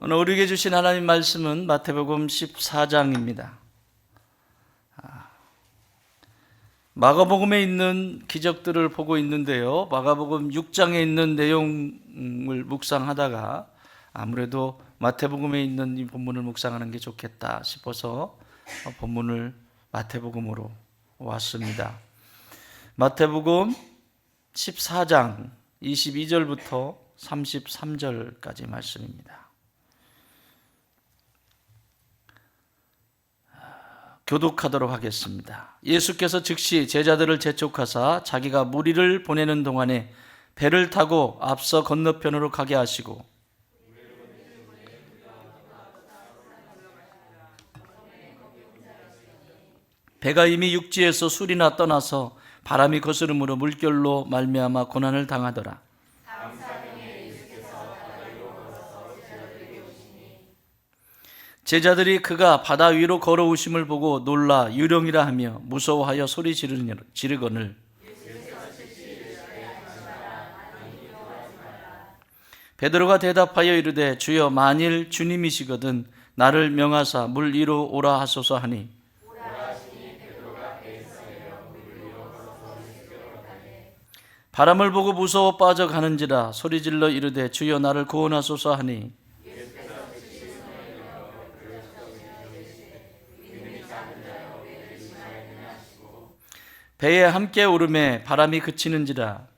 오늘 우리에게 주신 하나님 말씀은 마태복음 14장입니다. 마가복음에 있는 기적들을 보고 있는데요, 마가복음 6장에 있는 내용을 묵상하다가 아무래도 마태복음에 있는 이 본문을 묵상하는 게 좋겠다 싶어서 본문을 마태복음으로 왔습니다. 마태복음 14장 22절부터 33절까지 말씀입니다. 교독하도록 하겠습니다. 예수께서 즉시 제자들을 재촉하사 자기가 무리를 보내는 동안에 배를 타고 앞서 건너편으로 가게 하시고 배가 이미 육지에서 술이나 떠나서 바람이 거스름으로 물결로 말미암아 고난을 당하더라. 제자들이 그가 바다 위로 걸어오심을 보고 놀라 유령이라 하며 무서워하여 소리 지르거늘 베드로가 대답하여 이르되 주여 만일 주님이시거든 나를 명하사 물 위로 오라 하소서 하니 바람을 보고 무서워 빠져가는지라 소리질러 이르되 주여 나를 구원하소서 하니 배에 함께 오르매 바람이 그치는지라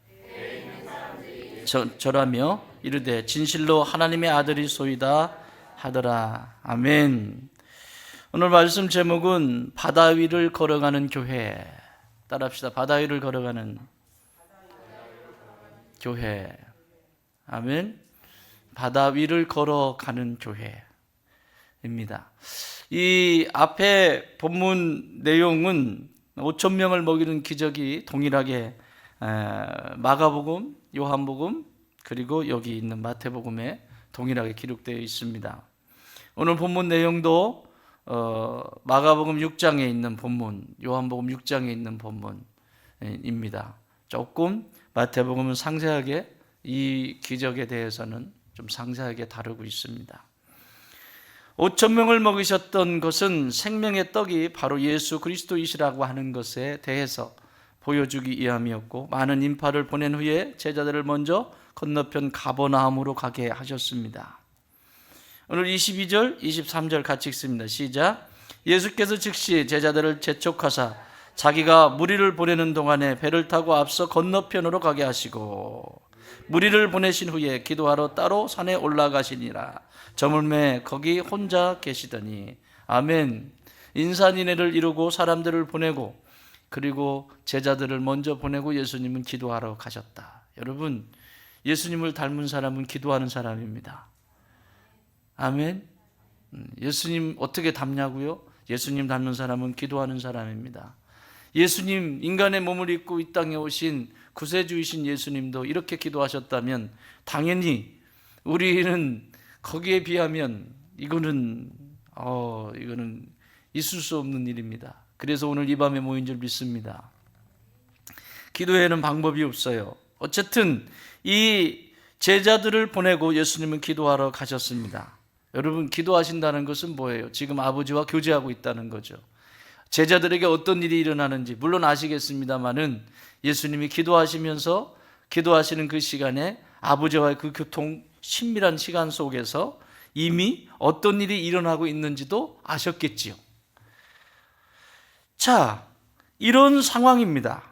절하며 이르되 진실로 하나님의 아들이소이다 하더라. 아멘. 오늘 말씀 제목은 바다 위를 걸어가는 교회. 따라합시다. 바다 위를 걸어가는 교회. 아멘. 바다 위를 걸어가는 교회입니다. 이 앞에 본문 내용은 5,000명을 먹이는 기적이 동일하게 마가복음, 요한복음 그리고 여기 있는 마태복음에 동일하게 기록되어 있습니다. 오늘 본문 내용도 마가복음 6장에 있는 본문, 요한복음 6장에 있는 본문입니다. 조금 마태복음은 상세하게 이 기적에 대해서는 좀 상세하게 다루고 있습니다. 5,000명을 먹이셨던 것은 생명의 떡이 바로 예수 그리스도이시라고 하는 것에 대해서 보여주기 위함이었고, 많은 인파를 보낸 후에 제자들을 먼저 건너편 가버나움으로 가게 하셨습니다. 오늘 22절, 23절 같이 읽습니다. 시작. 예수께서 즉시 제자들을 재촉하사 자기가 무리를 보내는 동안에 배를 타고 앞서 건너편으로 가게 하시고 무리를 보내신 후에 기도하러 따로 산에 올라가시니라. 저물매 거기 혼자 계시더니. 아멘. 인산인해를 이루고 사람들을 보내고 그리고 제자들을 먼저 보내고 예수님은 기도하러 가셨다. 여러분, 예수님을 닮은 사람은 기도하는 사람입니다. 아멘. 예수님 어떻게 닮냐고요? 예수님 닮은 사람은 기도하는 사람입니다. 예수님, 인간의 몸을 입고 이 땅에 오신 구세주이신 예수님도 이렇게 기도하셨다면 당연히 우리는 거기에 비하면 이거는 있을 수 없는 일입니다. 그래서 오늘 이 밤에 모인 줄 믿습니다. 기도에는 방법이 없어요. 어쨌든 이 제자들을 보내고 예수님은 기도하러 가셨습니다. 여러분, 기도하신다는 것은 뭐예요? 지금 아버지와 교제하고 있다는 거죠. 제자들에게 어떤 일이 일어나는지 물론 아시겠습니다만은 예수님이 기도하시면서 기도하시는 그 시간에 아버지와의 그 교통 친밀한 시간 속에서 이미 어떤 일이 일어나고 있는지도 아셨겠지요. 자, 이런 상황입니다.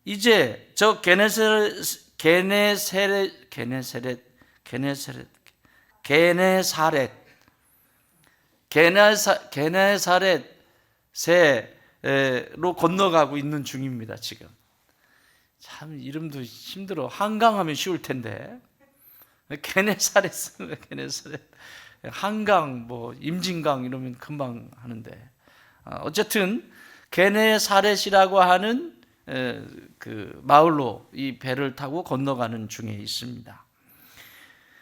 이제 저 게네사렛로 건너가고 있는 중입니다. 지금 참 이름도 힘들어. 한강하면 쉬울 텐데 게네사렛, 한강, 임진강 이러면 금방 하는데, 어쨌든 게네사렛이라고 하는 그 마을로 이 배를 타고 건너가는 중에 있습니다.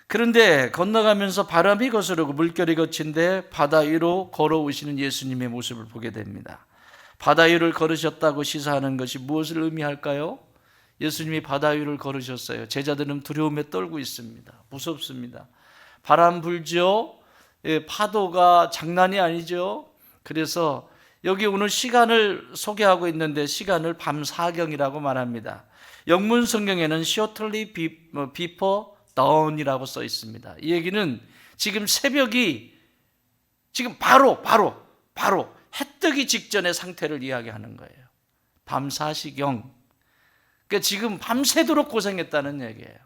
그런데 건너가면서 바람이 거스르고 물결이 거친데 바다 위로 걸어오시는 예수님의 모습을 보게 됩니다. 바다 위를 걸으셨다고 시사하는 것이 무엇을 의미할까요? 예수님이 바다 위를 걸으셨어요. 제자들은 두려움에 떨고 있습니다. 무섭습니다. 바람 불죠. 파도가 장난이 아니죠. 그래서 여기 오늘 시간을 소개하고 있는데 시간을 밤 사경이라고 말합니다. 영문 성경에는 shortly before dawn이라고 써 있습니다. 이 얘기는 지금 새벽이 지금 바로 해 뜨기 직전의 상태를 이야기하는 거예요. 밤 사시경. 그러니까 지금 밤새도록 고생했다는 얘기예요.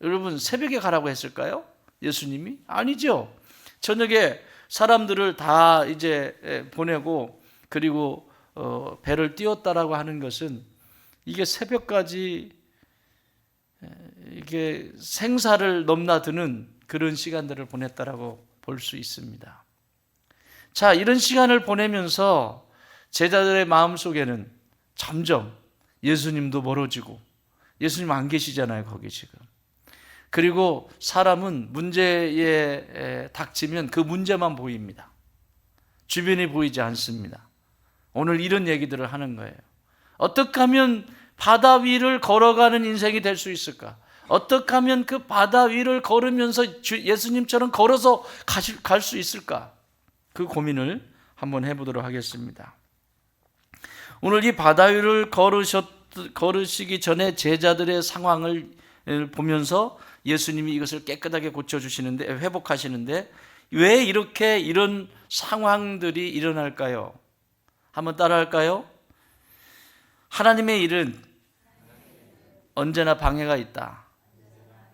여러분, 새벽에 가라고 했을까요? 예수님이? 아니죠. 저녁에 사람들을 다 이제 보내고 그리고 배를 띄웠다라고 하는 것은 이게 새벽까지 이게 생사를 넘나드는 그런 시간들을 보냈다라고 볼 수 있습니다. 자, 이런 시간을 보내면서 제자들의 마음속에는 점점 예수님도 멀어지고, 예수님 안 계시잖아요, 거기 지금. 그리고 사람은 문제에 닥치면 그 문제만 보입니다. 주변이 보이지 않습니다. 오늘 이런 얘기들을 하는 거예요. 어떻게 하면 바다 위를 걸어가는 인생이 될 수 있을까? 어떻게 하면 그 바다 위를 걸으면서 예수님처럼 걸어서 갈 수 있을까? 그 고민을 한번 해보도록 하겠습니다. 오늘 이 바다 위를 걸으시기 전에 제자들의 상황을 보면서 예수님이 이것을 깨끗하게 고쳐주시는데, 회복하시는데, 왜 이렇게 이런 상황들이 일어날까요? 한번 따라할까요? 하나님의 일은 언제나 방해가 있다.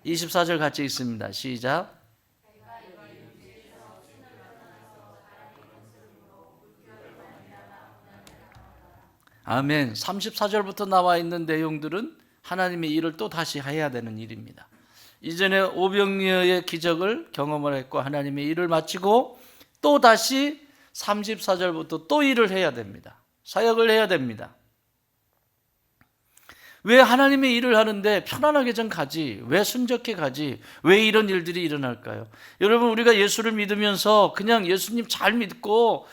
24절 같이 읽습니다. 시작. 아멘. 34절부터 나와 있는 내용들은 하나님의 일을 또 다시 해야 되는 일입니다. 이전에 오병이어의 기적을 경험을 했고 하나님의 일을 마치고 또 다시 34절부터 또 일을 해야 됩니다. 사역을 해야 됩니다. 왜 하나님의 일을 하는데 편안하게 좀 가지? 왜 순적해 가지? 왜 이런 일들이 일어날까요? 여러분, 우리가 예수를 믿으면서 그냥 예수님 잘 믿고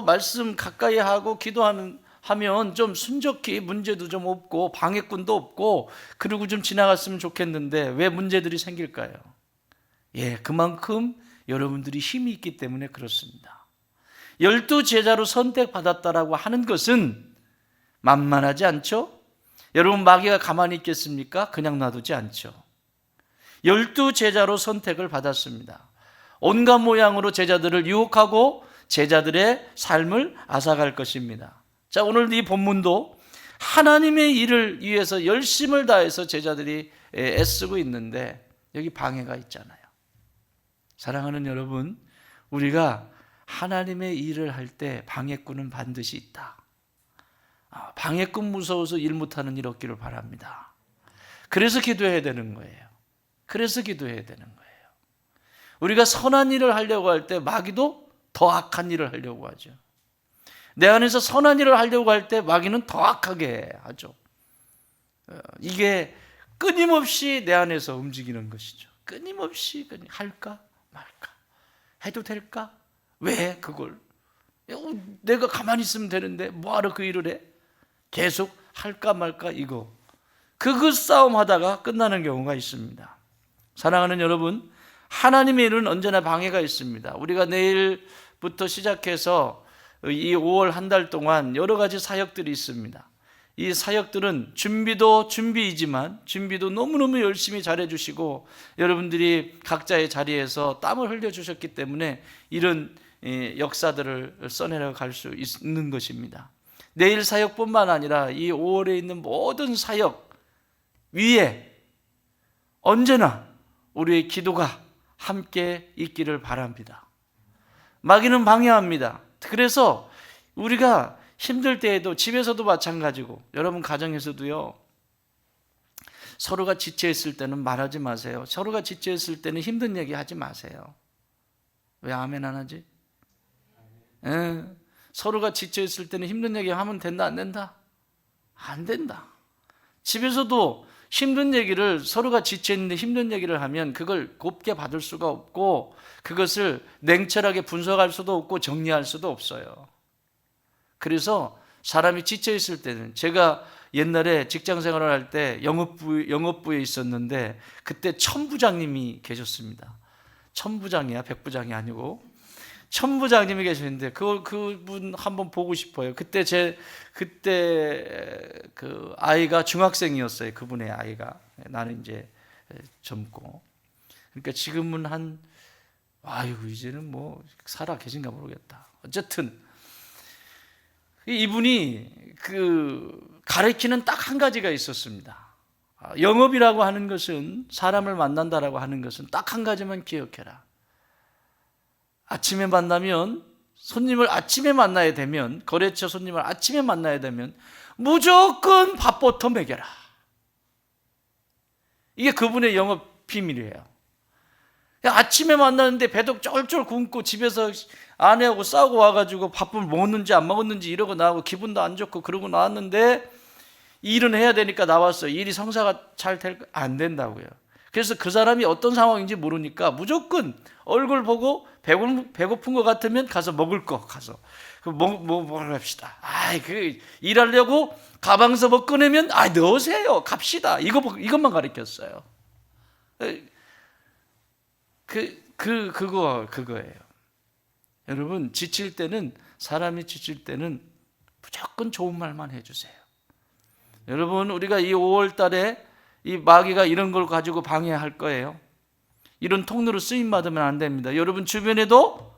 말씀 가까이 하고 기도하면 좀 순적히 문제도 좀 없고 방해꾼도 없고 그러고 좀 지나갔으면 좋겠는데 왜 문제들이 생길까요? 그만큼 여러분들이 힘이 있기 때문에 그렇습니다. 12 제자로 선택받았다라고 하는 것은 만만하지 않죠? 여러분, 마귀가 가만히 있겠습니까? 그냥 놔두지 않죠. 12 제자로 선택을 받았습니다. 온갖 모양으로 제자들을 유혹하고 제자들의 삶을 앗아갈 것입니다. 자, 오늘 이 본문도 하나님의 일을 위해서 열심을 다해서 제자들이 애쓰고 있는데 여기 방해가 있잖아요. 사랑하는 여러분, 우리가 하나님의 일을 할 때 방해꾼은 반드시 있다. 방해꾼 무서워서 일 못하는 일 없기를 바랍니다. 그래서 기도해야 되는 거예요. 우리가 선한 일을 하려고 할 때 마귀도 더 악한 일을 하려고 하죠. 내 안에서 선한 일을 하려고 할 때 마귀는 더 악하게 하죠. 이게 끊임없이 내 안에서 움직이는 것이죠. 끊임없이 할까 말까, 해도 될까? 왜 그걸? 내가 가만히 있으면 되는데 뭐하러 그 일을 해? 계속 할까 말까 이거. 그 싸움 하다가 끝나는 경우가 있습니다. 사랑하는 여러분, 하나님의 일은 언제나 방해가 있습니다. 우리가 내일부터 시작해서 이 5월 한 달 동안 여러 가지 사역들이 있습니다. 이 사역들은 준비도 준비이지만 준비도 너무너무 열심히 잘해주시고 여러분들이 각자의 자리에서 땀을 흘려주셨기 때문에 이런 역사들을 써내려 갈 수 있는 것입니다. 내일 사역뿐만 아니라 이 5월에 있는 모든 사역 위에 언제나 우리의 기도가 함께 있기를 바랍니다. 마귀는 방해합니다. 그래서 우리가 힘들 때에도 집에서도 마찬가지고 여러분 가정에서도요, 서로가 지쳐있을 때는 말하지 마세요. 서로가 지쳐있을 때는 힘든 얘기 하지 마세요. 왜 아멘 안 하지? 서로가 지쳐있을 때는 힘든 얘기 하면 된다 안 된다? 안 된다. 집에서도 힘든 얘기를, 서로가 지쳐있는데 힘든 얘기를 하면 그걸 곱게 받을 수가 없고 그것을 냉철하게 분석할 수도 없고 정리할 수도 없어요. 그래서 사람이 지쳐있을 때는, 제가 옛날에 직장 생활을 할 때 영업부에 있었는데 그때 천 부장님이 계셨습니다. 천부장이야, 백부장이 아니고 천부장님이 계시는데 그분 한번 보고 싶어요. 그때 그 아이가 중학생이었어요. 그분의 아이가. 나는 이제 젊고. 그러니까 지금은 아이고 이제는 뭐 살아 계신가 모르겠다. 어쨌든 이분이 그 가르치는 딱 한 가지가 있었습니다. 영업이라고 하는 것은, 사람을 만난다라고 하는 것은 딱 한 가지만 기억해라. 아침에 만나면, 손님을 아침에 만나야 되면, 거래처 손님을 아침에 만나야 되면 무조건 밥부터 먹여라. 이게 그분의 영업 비밀이에요. 아침에 만나는데 배도 쫄쫄 굶고 집에서 아내하고 싸우고 와가지고 밥을 먹었는지 안 먹었는지 이러고 나하고 기분도 안 좋고 그러고 나왔는데 일은 해야 되니까 나왔어요. 일이 성사가 잘 안 된다고요. 그래서 그 사람이 어떤 상황인지 모르니까 무조건 얼굴 보고 배고픈 것 같으면 가서 먹을 거 가서 뭘 합시다. 일하려고 가방에서 뭐 꺼내면 넣으세요. 갑시다. 이것만 가르쳤어요. 그거예요. 여러분, 사람이 지칠 때는 무조건 좋은 말만 해주세요. 여러분, 우리가 이 5월 달에 이 마귀가 이런 걸 가지고 방해할 거예요. 이런 통로로 쓰임 받으면 안 됩니다. 여러분 주변에도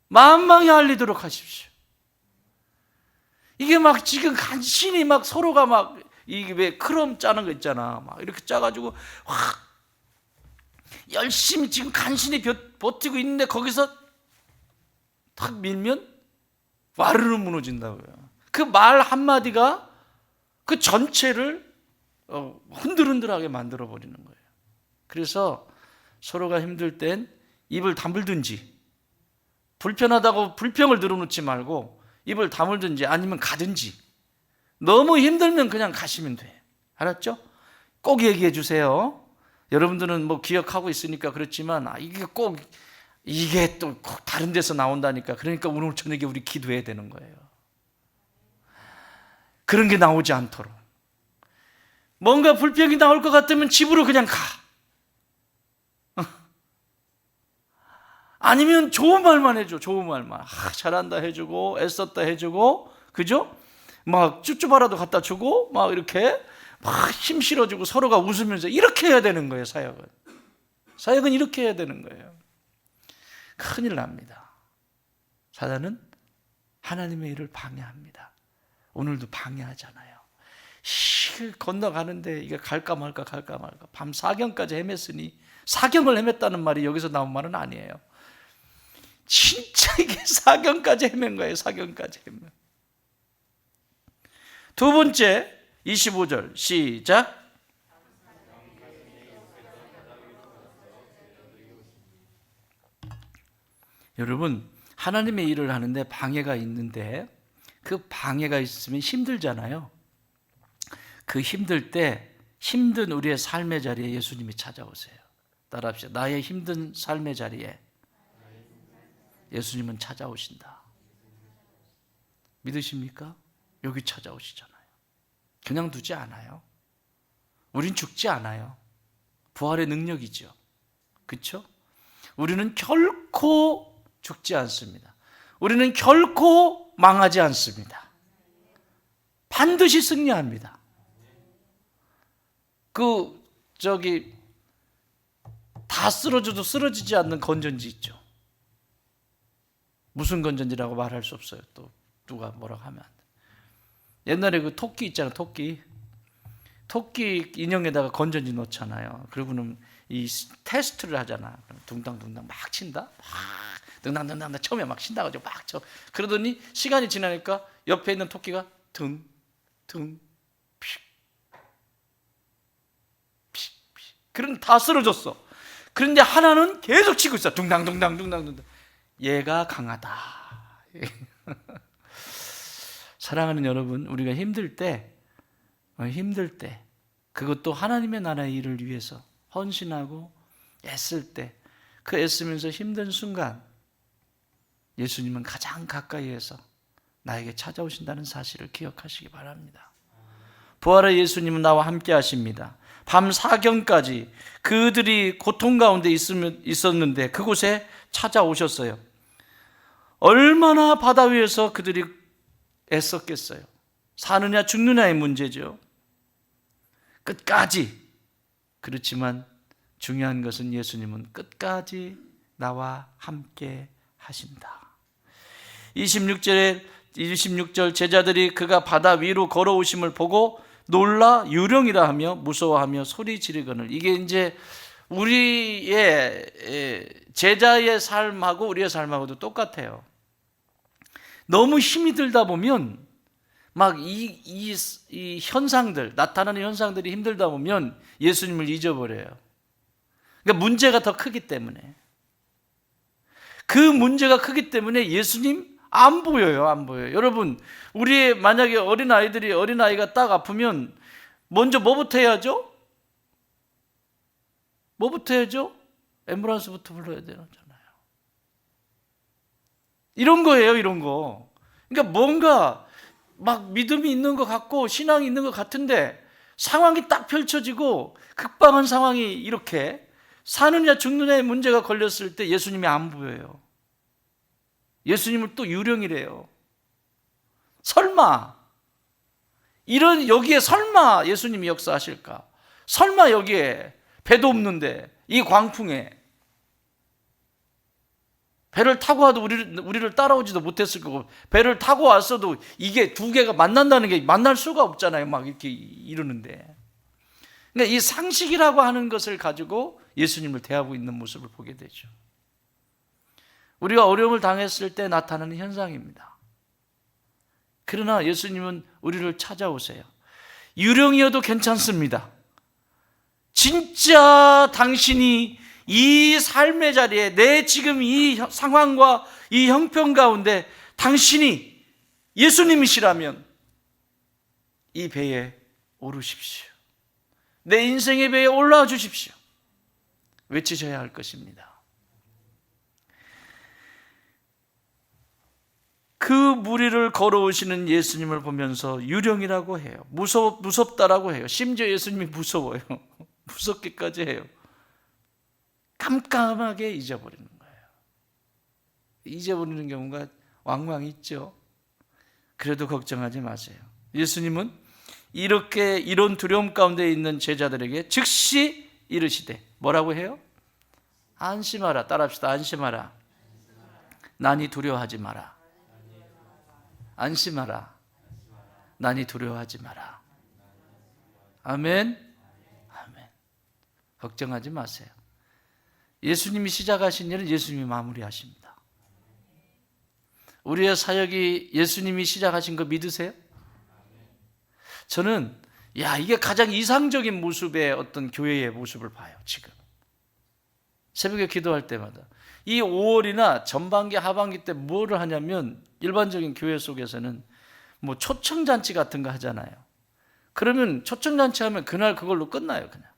만방에 알리도록 하십시오. 이게 막 지금 간신히 막 서로가 막 이게 왜 크롬 짜는 거 있잖아. 막 이렇게 짜가지고 확 열심히 지금 간신히 버티고 있는데 거기서 탁 밀면 와르르 무너진다고요. 그 말 한마디가 그 전체를 흔들흔들하게 만들어 버리는 거예요. 그래서 서로가 힘들 땐 입을 다물든지, 불편하다고 불평을 늘어놓지 말고 입을 다물든지 아니면 가든지. 너무 힘들면 그냥 가시면 돼. 알았죠? 꼭 얘기해 주세요. 여러분들은 뭐 기억하고 있으니까 그렇지만 이게 또 다른 데서 나온다니까. 그러니까 오늘 저녁에 우리 기도해야 되는 거예요. 그런 게 나오지 않도록. 뭔가 불평이 나올 것 같으면 집으로 그냥 가. 아니면 좋은 말만 해줘. 좋은 말만. 잘한다 해주고 애썼다 해주고, 그죠? 막 쭈쭈바라도 갖다 주고 막 이렇게 막 힘 실어주고 서로가 웃으면서 이렇게 해야 되는 거예요. 사역은 이렇게 해야 되는 거예요. 큰일 납니다. 사단은 하나님의 일을 방해합니다. 오늘도 방해하잖아요. 건너가는데 이게 갈까 말까 밤 사경까지 헤맸으니, 사경을 헤맸다는 말이 여기서 나온 말은 아니에요. 진짜 이게 사경까지 헤맨 거예요. 사경까지 헤맨. 두 번째 25절 시작. 여러분, 하나님의 일을 하는데 방해가 있는데 그 방해가 있으면 힘들잖아요. 그 힘들 때 힘든 우리의 삶의 자리에 예수님이 찾아오세요. 따라합시다. 나의 힘든 삶의 자리에 예수님은 찾아오신다. 믿으십니까? 여기 찾아오시잖아요. 그냥 두지 않아요. 우린 죽지 않아요. 부활의 능력이죠. 그렇죠? 우리는 결코 죽지 않습니다. 우리는 결코 망하지 않습니다. 반드시 승리합니다. 다 쓰러져도 쓰러지지 않는 건전지 있죠. 무슨 건전지라고 말할 수 없어요. 또 누가 뭐라고 하면 안 돼. 옛날에 그 토끼 있잖아요. 토끼 인형에다가 건전지 넣잖아요. 그리고는 이 테스트를 하잖아. 둥당둥당 막 친다. 막 둥당둥당 처음에 막 친다가지고 막 쳐. 그러더니 시간이 지나니까 옆에 있는 토끼가 둥 픽. 그럼 다 쓰러졌어. 그런데 하나는 계속 치고 있어. 둥당둥당. 얘가 강하다. 사랑하는 여러분, 우리가 힘들 때 그것도 하나님의 나라의 일을 위해서 헌신하고 애쓸 때, 그 애쓰면서 힘든 순간 예수님은 가장 가까이에서 나에게 찾아오신다는 사실을 기억하시기 바랍니다. 부활의 예수님은 나와 함께 하십니다. 밤 사경까지 그들이 고통 가운데 있었는데 그곳에 찾아오셨어요. 얼마나 바다 위에서 그들이 애썼겠어요. 사느냐 죽느냐의 문제죠. 끝까지. 그렇지만 중요한 것은 예수님은 끝까지 나와 함께 하신다. 26절 제자들이 그가 바다 위로 걸어오심을 보고 놀라 유령이라 하며 무서워하며 소리 지르거늘. 이게 이제 우리의 제자의 삶하고 우리의 삶하고도 똑같아요. 너무 힘이 들다 보면 막 이 현상들, 나타나는 현상들이 힘들다 보면 예수님을 잊어버려요. 그러니까 문제가 더 크기 때문에. 그 문제가 크기 때문에 예수님 안 보여요, 안 보여요. 여러분, 우리 만약에 어린아이가 딱 아프면 먼저 뭐부터 해야죠? 뭐부터 해야죠? 앰뷸런스부터 불러야 되잖아요. 이런 거예요, 이런 거. 그러니까 뭔가 막 믿음이 있는 것 같고 신앙이 있는 것 같은데 상황이 딱 펼쳐지고 급박한 상황이 이렇게 사느냐 죽느냐의 문제가 걸렸을 때 예수님이 안 보여요. 예수님을 또 유령이래요. 설마 여기에 설마 예수님이 역사하실까? 설마 여기에 배도 없는데 이 광풍에 배를 타고 와도 우리를 따라오지도 못했을 거고, 배를 타고 왔어도 이게 두 개가 만난다는 게 만날 수가 없잖아요. 막 이렇게 이러는데. 그러니까 이 상식이라고 하는 것을 가지고 예수님을 대하고 있는 모습을 보게 되죠. 우리가 어려움을 당했을 때 나타나는 현상입니다. 그러나 예수님은 우리를 찾아오세요. 유령이어도 괜찮습니다. 진짜 당신이 이 삶의 자리에 내 지금 이 상황과 이 형편 가운데 당신이 예수님이시라면 이 배에 오르십시오. 내 인생의 배에 올라와 주십시오. 외치셔야 할 것입니다. 그 무리를 걸어오시는 예수님을 보면서 유령이라고 해요. 무섭다라고 해요. 심지어 예수님이 무서워요. 무섭기까지 해요. 깜깜하게 잊어버리는 거예요. 잊어버리는 경우가 왕왕 있죠. 그래도 걱정하지 마세요. 예수님은 이런 두려움 가운데 있는 제자들에게 즉시 이르시되 뭐라고 해요? 안심하라. 따라합시다. 안심하라. 난이 두려워하지 마라. 안심하라. 난이 두려워하지 마라. 아멘. 아멘. 걱정하지 마세요. 예수님이 시작하신 일은 예수님이 마무리하십니다. 우리의 사역이 예수님이 시작하신 거 믿으세요? 저는 이게 가장 이상적인 모습의 어떤 교회의 모습을 봐요. 지금 새벽에 기도할 때마다 이 5월이나 전반기 하반기 때 뭐를 하냐면 일반적인 교회 속에서는 뭐 초청잔치 같은 거 하잖아요. 그러면 초청잔치 하면 그날 그걸로 끝나요, 그냥.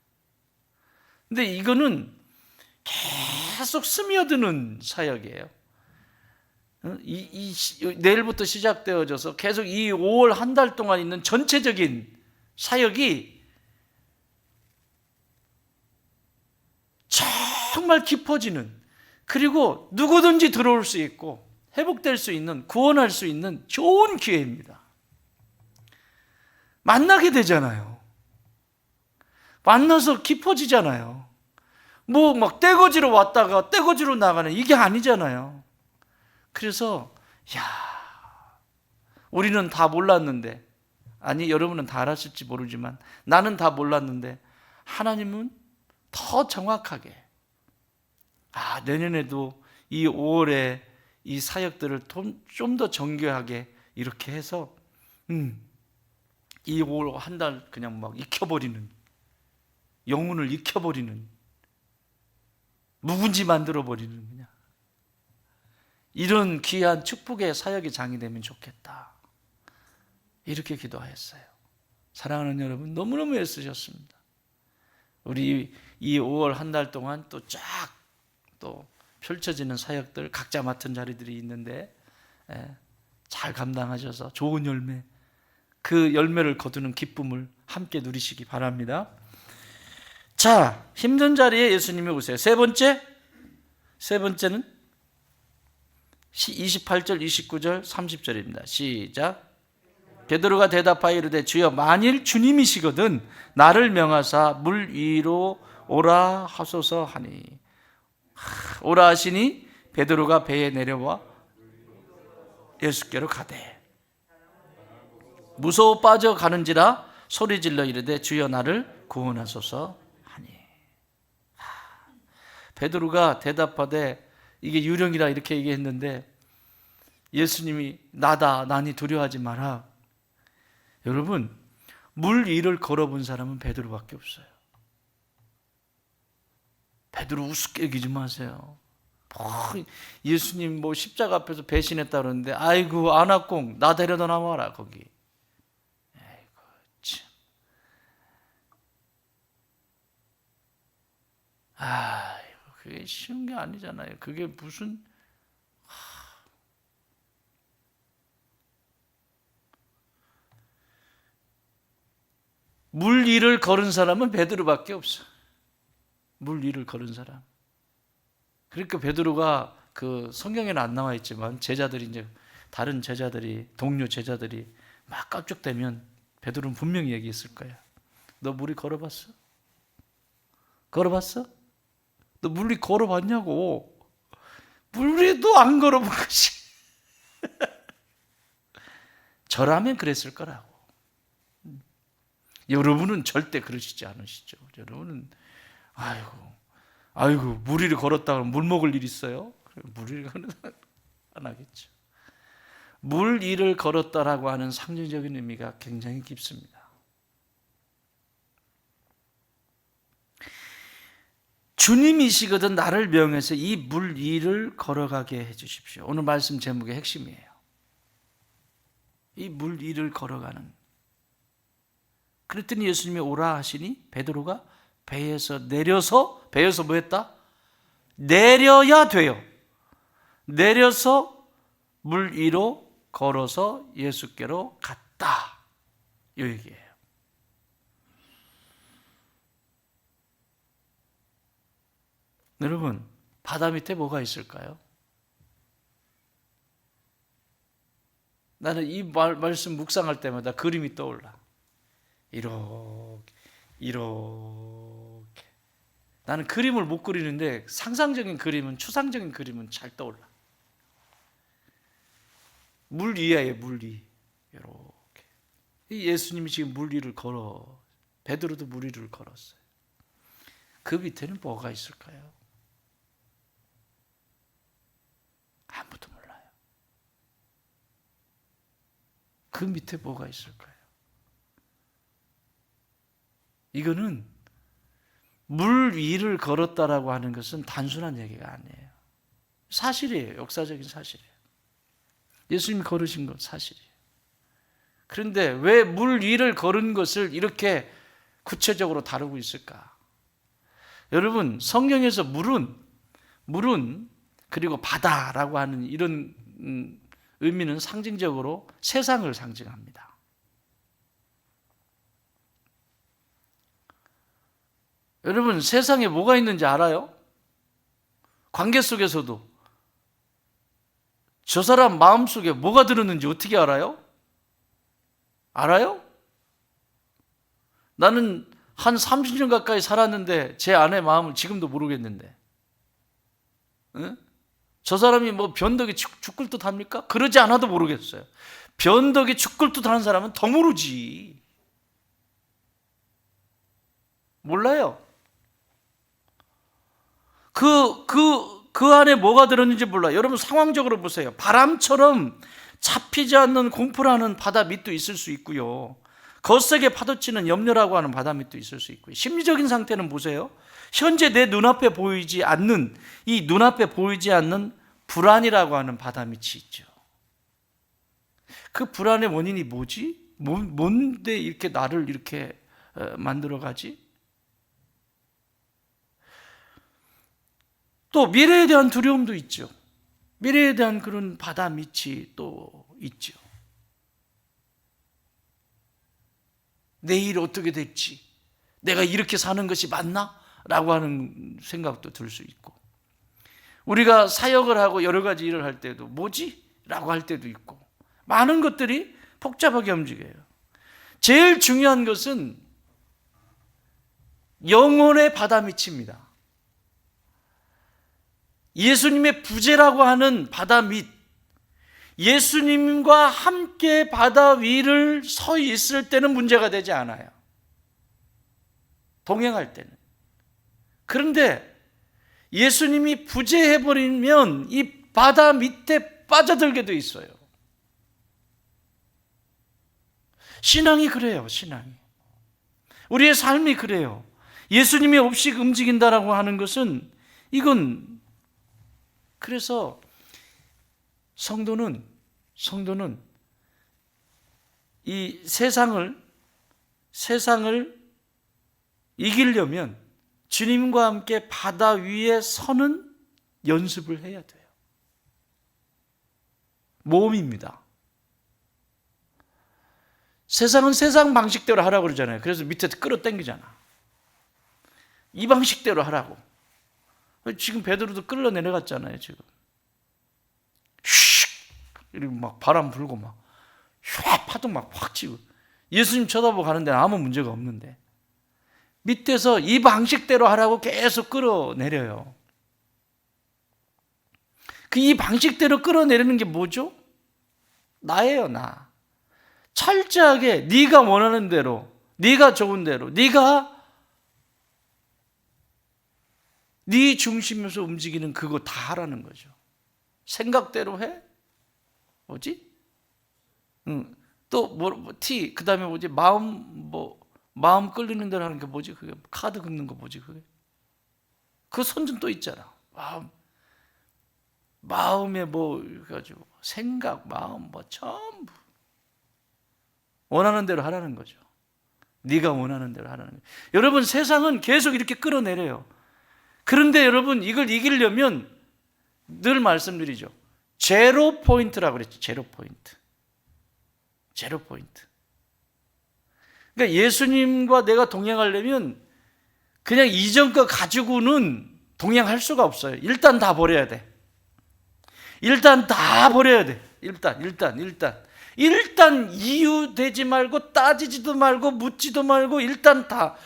근데 이거는 계속 스며드는 사역이에요. 내일부터 시작되어져서 계속 이 5월 한 달 동안 있는 전체적인 사역이 정말 깊어지는, 그리고 누구든지 들어올 수 있고 회복될 수 있는, 구원할 수 있는 좋은 기회입니다. 만나게 되잖아요. 만나서 깊어지잖아요. 뭐 막 떼거지로 왔다가 떼거지로 나가는 이게 아니잖아요. 그래서 우리는 다 몰랐는데, 아니 여러분은 다 알았을지 모르지만 나는 다 몰랐는데 하나님은 더 정확하게 내년에도 이 5월에 이 사역들을 좀 더 정교하게 이렇게 해서 이 5월 한 달 그냥 막 익혀버리는, 영혼을 익혀버리는, 묵은지 만들어버리는, 그냥 이런 귀한 축복의 사역의 장이 되면 좋겠다, 이렇게 기도하였어요. 사랑하는 여러분, 너무너무 애쓰셨습니다. 우리 이 5월 한 달 동안 또 펼쳐지는 사역들, 각자 맡은 자리들이 있는데 잘 감당하셔서 좋은 열매, 그 열매를 거두는 기쁨을 함께 누리시기 바랍니다. 자, 힘든 자리에 예수님이 오세요. 세 번째는 28절, 29절, 30절입니다. 시작. 베드로가 대답하여 이르되 주여 만일 주님이시거든 나를 명하사 물 위로 오라 하소서 하니. 오라 하시니 베드로가 배에 내려와 예수께로 가되 무서워 빠져가는지라 소리질러 이르되 주여 나를 구원하소서 하니. 베드로가 대답하되, 이게 유령이라 이렇게 얘기했는데 예수님이 나다 나니 두려워하지 마라. 여러분, 물 위를 걸어본 사람은 베드로밖에 없어요. 베드로 우습게 여기지 마세요. 예수님 십자가 앞에서 배신했다 그러는데 아이고 안악공 나 데려다 놔와라 거기. 아이고 참. 아이고 그게 쉬운 게 아니잖아요. 그게 무슨 물 위를 걸은 사람은 베드로밖에 없어. 물 위를 걸은 사람. 그러니까 베드로가 그 성경에는 안 나와 있지만 제자들이 이제 다른 제자들이 동료 제자들이 막 깜짝대면 베드로는 분명히 얘기했을 거야. 너 물 위 걸어봤어? 걸어봤어? 너 물 위 걸어봤냐고. 물 위도 안 걸어본 것이. 저라면 그랬을 거라고. 여러분은 절대 그러시지 않으시죠. 여러분은 아이고 물 위를 걸었다 그러면 물 먹을 일 있어요? 물 위를 안 하겠죠. 물 위를 걸었다라고 하는 상징적인 의미가 굉장히 깊습니다. 주님이시거든 나를 명해서 이 물 위를 걸어가게 해주십시오. 오늘 말씀 제목의 핵심이에요. 이 물 위를 걸어가는. 그랬더니 예수님이 오라 하시니 베드로가 배에서 뭐 했다? 내려야 돼요. 내려서 물 위로 걸어서 예수께로 갔다. 이 얘기예요. 여러분, 바다 밑에 뭐가 있을까요? 나는 이 말씀 묵상할 때마다 그림이 떠올라. 이렇게. 나는 그림을 못 그리는데 상상적인 그림은, 추상적인 그림은 잘 떠올라. 물 위에 물 위. 이렇게. 예수님이 지금 물 위를 베드로도 물 위를 걸었어요. 그 밑에는 뭐가 있을까요? 아무도 몰라요. 그 밑에 뭐가 있을까요? 이거는 물 위를 걸었다라고 하는 것은 단순한 얘기가 아니에요. 사실이에요. 역사적인 사실이에요. 예수님이 걸으신 것 사실이에요. 그런데 왜 물 위를 걸은 것을 이렇게 구체적으로 다루고 있을까? 여러분, 성경에서 물은 그리고 바다라고 하는 이런 의미는 상징적으로 세상을 상징합니다. 여러분, 세상에 뭐가 있는지 알아요? 관계 속에서도 저 사람 마음속에 뭐가 들었는지 어떻게 알아요? 알아요? 나는 한 30년 가까이 살았는데 제 아내 마음을 지금도 모르겠는데, 응? 저 사람이 변덕이 죽을 듯 합니까? 그러지 않아도 모르겠어요. 변덕이 죽을 듯 하는 사람은 더 모르지. 몰라요. 그 안에 뭐가 들었는지 몰라요. 여러분 상황적으로 보세요. 바람처럼 잡히지 않는 공포라는 바다 밑도 있을 수 있고요. 거세게 파도치는 염려라고 하는 바다 밑도 있을 수 있고요. 심리적인 상태는 보세요. 현재 내 눈앞에 보이지 않는, 이 눈앞에 보이지 않는 불안이라고 하는 바다 밑이 있죠. 그 불안의 원인이 뭐지? 뭔데 이렇게 나를 이렇게 만들어가지? 또 미래에 대한 두려움도 있죠. 미래에 대한 그런 바다 밑이 또 있죠. 내일 어떻게 될지, 내가 이렇게 사는 것이 맞나? 라고 하는 생각도 들 수 있고, 우리가 사역을 하고 여러 가지 일을 할 때도 뭐지? 라고 할 때도 있고, 많은 것들이 복잡하게 움직여요. 제일 중요한 것은 영혼의 바다 밑입니다. 예수님의 부재라고 하는 바다 밑, 예수님과 함께 바다 위를 서 있을 때는 문제가 되지 않아요. 동행할 때는. 그런데 예수님이 부재해버리면 이 바다 밑에 빠져들게 돼 있어요. 신앙이 그래요, 신앙이. 우리의 삶이 그래요. 예수님이 없이 움직인다라고 하는 것은 이건, 그래서 성도는 이 세상을 이기려면 주님과 함께 바다 위에 서는 연습을 해야 돼요. 모험입니다. 세상은 세상 방식대로 하라고 그러잖아요. 그래서 밑에 끌어당기잖아. 이 방식대로 하라고. 지금 베드로도 끌어 내려갔잖아요, 지금. 슉! 이렇게 막 바람 불고 막, 휘! 파도 막 확 치고. 예수님 쳐다보고 가는 데는 아무 문제가 없는데. 밑에서 이 방식대로 하라고 계속 끌어내려요. 이 방식대로 끌어내리는 게 뭐죠? 나예요, 나. 철저하게 네가 원하는 대로, 네가 좋은 대로, 네가 네 중심에서 움직이는 그거 다 하라는 거죠. 생각대로 해? 뭐지? 또 그 다음에 뭐지? 마음 끌리는 대로 하는 게 뭐지? 그게 카드 긁는 거 뭐지? 그게 그 손좀 또 있잖아. 마음에 뭐 가지고 생각, 마음 뭐 전부 원하는 대로 하라는 거죠. 네가 원하는 대로 하라는 거죠. 여러분, 세상은 계속 이렇게 끌어내려요. 그런데 여러분, 이걸 이기려면 늘 말씀드리죠. 제로 포인트라고 그랬죠. 제로 포인트. 그러니까 예수님과 내가 동행하려면 그냥 이전 거 가지고는 동행할 수가 없어요. 일단 다 버려야 돼. 일단 이유 되지 말고 따지지도 말고 묻지도 말고 일단 다.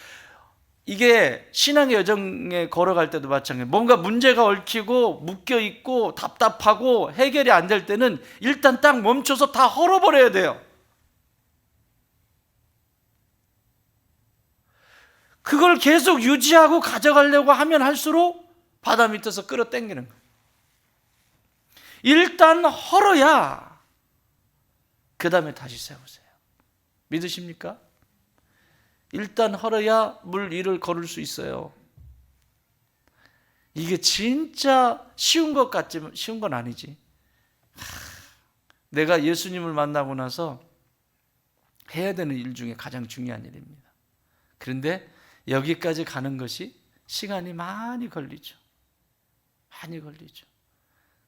이게 신앙의 여정에 걸어갈 때도 마찬가지예요. 뭔가 문제가 얽히고 묶여있고 답답하고 해결이 안 될 때는 일단 딱 멈춰서 다 헐어버려야 돼요. 그걸 계속 유지하고 가져가려고 하면 할수록 바다 밑에서 끌어당기는 거예요. 일단 헐어야 그 다음에 다시 세우세요. 믿으십니까? 일단 헐어야 물 위를 걸을 수 있어요. 이게 진짜 쉬운 것 같지만 쉬운 건 아니지. 내가 예수님을 만나고 나서 해야 되는 일 중에 가장 중요한 일입니다. 그런데 여기까지 가는 것이 시간이 많이 걸리죠.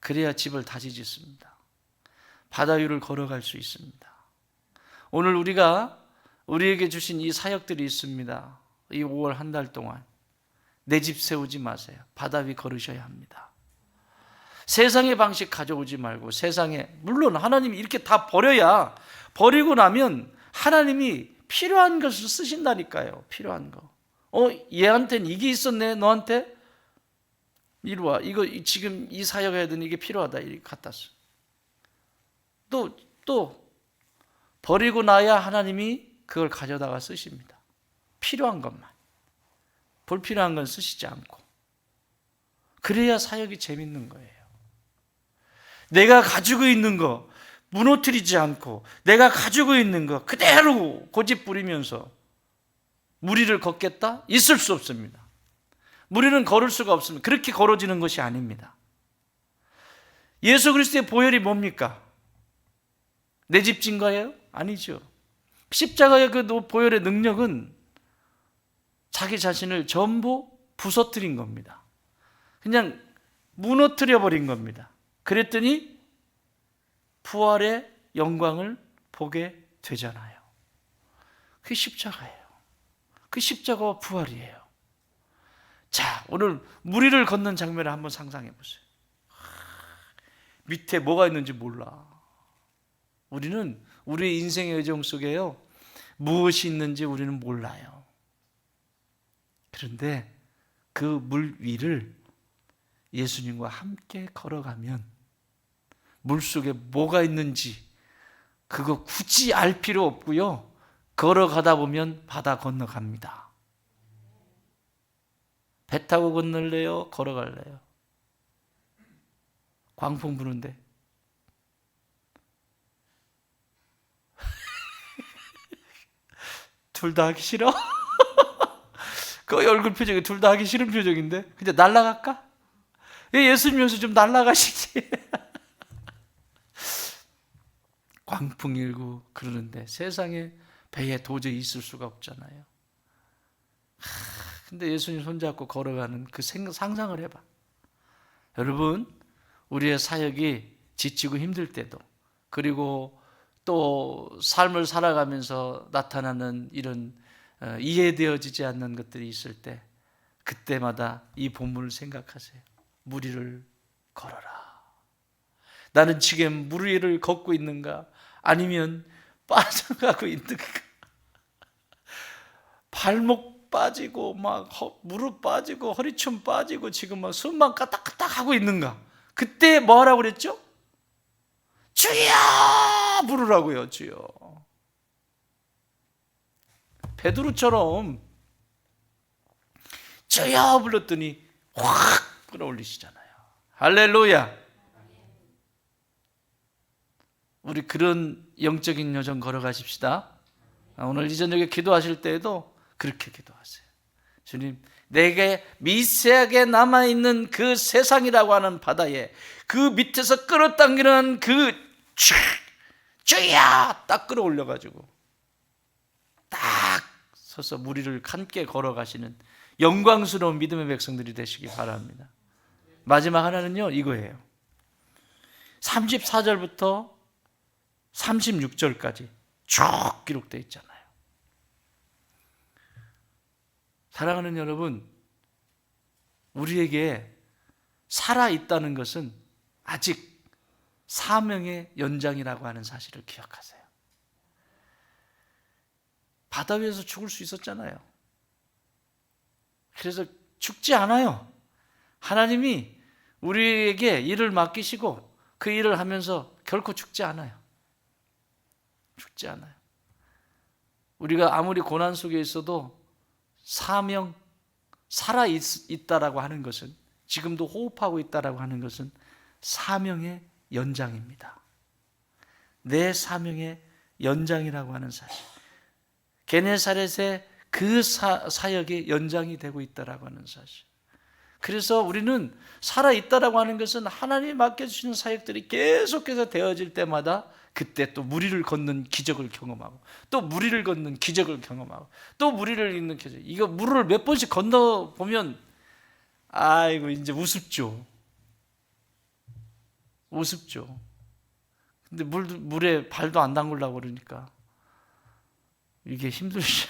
그래야 집을 다시 짓습니다. 바다 위를 걸어갈 수 있습니다. 오늘 우리에게 주신 이 사역들이 있습니다. 이 5월 한 달 동안 내 집 세우지 마세요. 바다 위 걸으셔야 합니다. 세상의 방식 가져오지 말고 물론 하나님이 이렇게 다 버리고 나면 하나님이 필요한 것을 쓰신다니까요. 필요한 거. 얘한테는 이게 있었네. 너한테 이리 와. 이거 지금 이 사역해야 되는 이게 필요하다. 이렇게 갖다 써. 또 버리고 나야 하나님이 그걸 가져다가 쓰십니다. 필요한 것만. 불필요한 건 쓰시지 않고. 그래야 사역이 재밌는 거예요. 내가 가지고 있는 거 무너뜨리지 않고 내가 가지고 있는 거 그대로 고집 부리면서 무리를 걷겠다? 있을 수 없습니다. 무리는 걸을 수가 없습니다. 그렇게 걸어지는 것이 아닙니다. 예수 그리스도의 보혈이 뭡니까? 내 집 진 거예요? 아니죠. 십자가의 그 보혈의 능력은 자기 자신을 전부 부서뜨린 겁니다. 그냥 무너뜨려 버린 겁니다. 그랬더니 부활의 영광을 보게 되잖아요. 그게 십자가예요. 그 십자가와 부활이에요. 자, 오늘 무리를 걷는 장면을 한번 상상해 보세요. 밑에 뭐가 있는지 몰라. 우리는 우리의 인생의 여정 속에요, 무엇이 있는지 우리는 몰라요. 그런데 그 물 위를 예수님과 함께 걸어가면 물속에 뭐가 있는지 그거 굳이 알 필요 없고요, 걸어가다 보면 바다 건너갑니다. 배 타고 건널래요? 걸어갈래요? 광풍 부는데 둘 다 하기 싫어? 그 얼굴 표정이 둘 다 하기 싫은 표정인데 그냥 날아갈까? 예수님이어서 좀 날아가시지. 광풍 일고 그러는데 세상에 배에 도저히 있을 수가 없잖아요. 근데 예수님 손잡고 걸어가는 그 상상을 해봐. 여러분, 우리의 사역이 지치고 힘들 때도, 그리고 또 삶을 살아가면서 나타나는 이런 이해되어지지 않는 것들이 있을 때, 그때마다 이 본문을 생각하세요. 물 위를 걸어라. 나는 지금 물 위를 걷고 있는가? 아니면 빠져가고 있는가? 발목 빠지고 막 무릎 빠지고 허리춤 빠지고 지금 막 숨만 까딱까딱 하고 있는가? 그때 뭐 하라고 그랬죠? 주여 부르라고요. 주여. 베드로처럼 주여 불렀더니 확 끌어올리시잖아요. 할렐루야. 우리 그런 영적인 여정 걸어가십시다. 오늘 이 저녁에 기도하실 때에도 그렇게 기도하세요. 주님, 내게 미세하게 남아있는 그 세상이라고 하는 바다에 그 밑에서 끌어당기는 그 주야 딱 끌어올려가지고 딱 서서 물 위를 함께 걸어가시는 영광스러운 믿음의 백성들이 되시기 바랍니다. 마지막 하나는요, 이거예요. 34절부터 36절까지 쭉 기록되어 있잖아요. 사랑하는 여러분, 우리에게 살아있다는 것은 아직 사명의 연장이라고 하는 사실을 기억하세요. 바다 위에서 죽을 수 있었잖아요. 그래서 죽지 않아요. 하나님이 우리에게 일을 맡기시고 그 일을 하면서 결코 죽지 않아요. 죽지 않아요. 우리가 아무리 고난 속에 있어도 사명, 살아있다라고 하는 것은, 지금도 호흡하고 있다라고 하는 것은 사명의 연장입니다. 내 사명의 연장이라고 하는 사실, 게네사렛의 그 사역의 연장이 되고 있다라고 하는 사실. 그래서 우리는 살아있다라고 하는 것은 하나님이 맡겨주시는 사역들이 계속해서 되어질 때마다 그때 또 물 위를 걷는 기적을 경험하고, 또 물 위를 걷는 기적을 경험하고, 또 물 위를 걷는 기적. 이거 물을 몇 번씩 건너 보면 아이고 이제 우습죠. 우습죠. 근데 물에 발도 안 담그려고 그러니까 이게 힘들죠.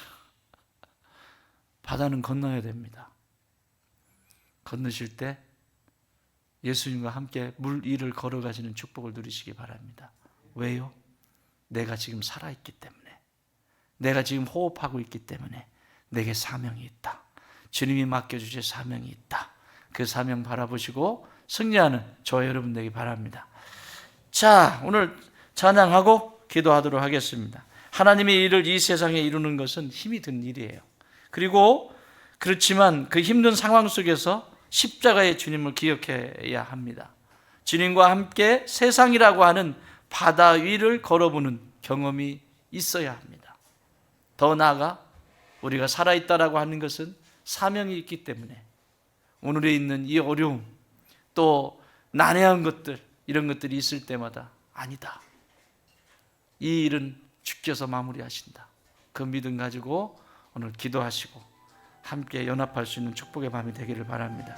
바다는 건너야 됩니다. 건너실 때 예수님과 함께 물 위를 걸어가시는 축복을 누리시기 바랍니다. 왜요? 내가 지금 살아있기 때문에, 내가 지금 호흡하고 있기 때문에 내게 사명이 있다. 주님이 맡겨주실 사명이 있다. 그 사명 바라보시고 승리하는 저와 여러분 되기 바랍니다. 자, 오늘 찬양하고 기도하도록 하겠습니다. 하나님의 일을 이 세상에 이루는 것은 힘이 든 일이에요. 그리고 그렇지만 그 힘든 상황 속에서 십자가의 주님을 기억해야 합니다. 주님과 함께 세상이라고 하는 바다 위를 걸어보는 경험이 있어야 합니다. 더 나아가 우리가 살아있다라고 하는 것은 사명이 있기 때문에 오늘에 있는 이 어려움, 또 난해한 것들, 이런 것들이 있을 때마다 아니다, 이 일은 주께서 마무리하신다, 그 믿음 가지고 오늘 기도하시고 함께 연합할 수 있는 축복의 밤이 되기를 바랍니다.